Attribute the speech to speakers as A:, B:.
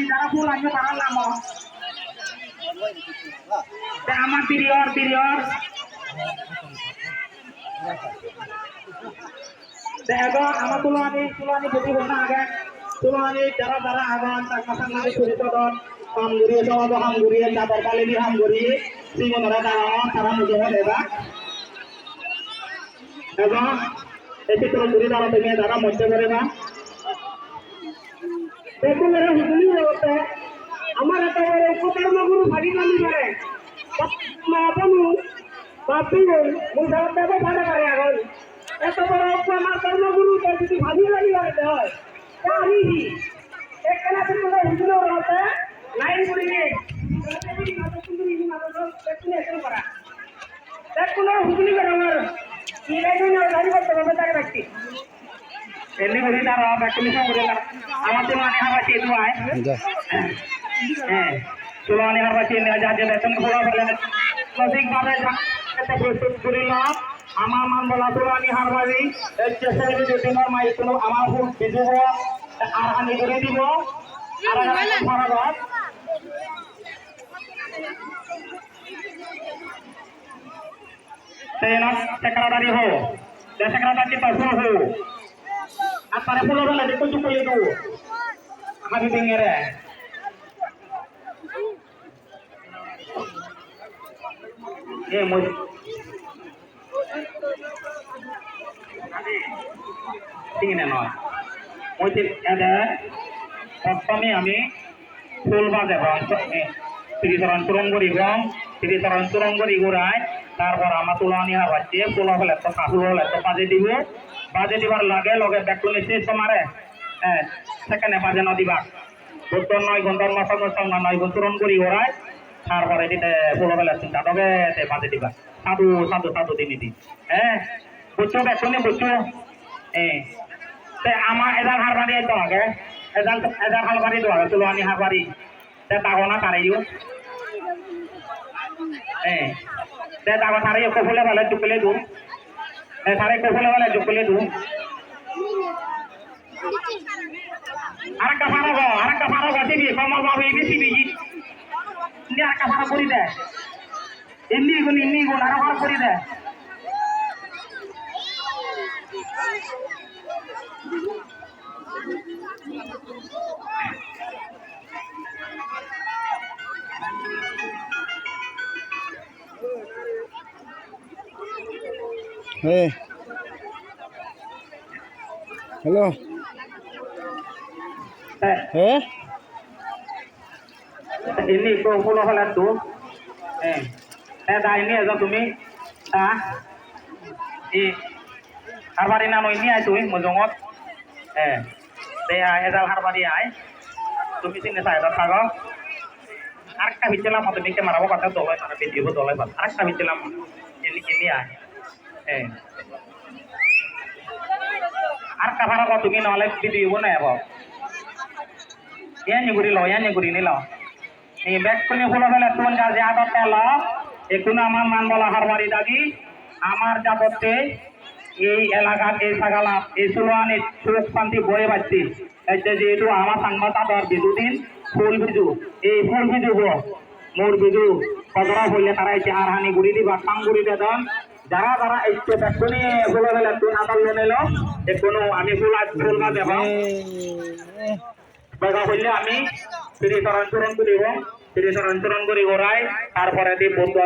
A: যারা ফুল আনবে তারা নাম আমার পিরিয়র দেখো আমার তুলানি প্রতি ঘন্টা আগে তুলানি যারা আগান তার কাছে নামে পরিচদন হামগুড়িয়ে সমাজ হামগুড়িয়ে চাদর কালেবি হামগুড়িয়ে শ্রীমনরা দাঁড়ান তারা মুজে দেবা এবং এটি তোর ঘুরি দাঁড়াতে নিয়ে যারা মধ্যে করে না দেখুন এরা হুজুরি বলতে আমার একটা উপকর্মগুরু ভারী নামি পারে বাপি মুসাফ দেবো ভাড়া পারে এখন এত বড় আমার কর্মগুরু যদি ভাবি লাগি পারে হয় আমি এখানে হুজুরি বলতে লাইন করি নে কোনো হুজুরি করে আমার কি লাইন গাড়ি করতে হবে তাকে রাখছি এমনি করি তার ব্যাকমিশন করে আমার তো মানে হারা চেয়ে দেওয়ায় হ্যাঁ তুলনায় হারা চেয়ে নেওয়া যা যে বেতন খোলা ফেলে সঠিকভাবে প্রস্তুত করিলাম আমার মান বলা তুলনায় হারবারি চেষ্টা করে যদি মাই কোনো আমার ফুল ভিজব আর হানি করে দিব আর ফরাগত সেই না সেক্রেটারি হো সেক্রেটারি পারফর হো আর তারা ফুল বেলা দেখো চুপ করে দেবো হাবি ভেঙে এ মই ঠিক না নয় মই প্রথমে আমি ফুল বাজে ত্রিচরণ চুরঙ্গরি গম ত্রিচরণ চুরঙ্গরি গোড়ায় তারপর আমার তুলনি হার বাচ্চে ফুল হলে তো কাহুর হলে তো বাজে দিব বাজে দিবার লগে লগে ব্যাকুলি শেষ মারে হ্যাঁ সেখানে বাজে নদিবা 9 ঘন্টার মাসা সঙ্গে 9 ঘন্টরণ করি ওরায় তারপরে দিতে ফুল বেলা চিন্তা তবে বাজে দিবা সাধু দিন হ্যাঁ বুঝছো ব্যাকুলি বুঝছো আমার এজাল হার বাড়ি তো আগে এজাল হাল বাড়ি তো আগে তুলনি হার বাড়ি তাগো না তারাইও তাগো তারাই কফুলে বেলা চুকলে দু সারে কফুলে বেলা চুকলে দু আরেকটা ফারাগো দিবি কমল বাবু এই বেশি বেশি আরেকটা ফারা করি দেয় এমনি গুণ আরো ফারা করি দেয়
B: Hey. Hello.
A: Eh? Ini pulau halat tu. Dah ini aja tumi. Harbari nano ini aja tu, mujongot. Dia ezal harbari ay. Tumi sini saya dah sago. Arak bicara mau tumi ke marawa kata dolai, mana video dolai bal. Arak bicara ini ay. আর কাভারা কত তুমি নলে video না বাবা ইয়ানি গুরি নিল এই back কোনে ফুলা ফেলে কোন যা আদত তেল এখন আমার মান বলা হারবারি দাগি আমার যাবতে এই এলাকার এই সাগালা এই সুলওয়ানি সুরজ শান্তি বয়ে বাচ্চি যেহেতু আমার সাংবাদ আদর বিদুদিন ফুল বিজু এই ফুল বিজু মোর বিজু কদরা হইলে তারা এই আর হানি গুড়ি দিবা কাম গুড়ি দেন যারা এই ব্যাকুনি ফুল বেলা তুই আদাল নিল কোনো আমি ফুল না দেব বেগা হইলে আমি ত্রিচরণ চূরণ করি ওরাই তারপরে দিয়ে বন্ধু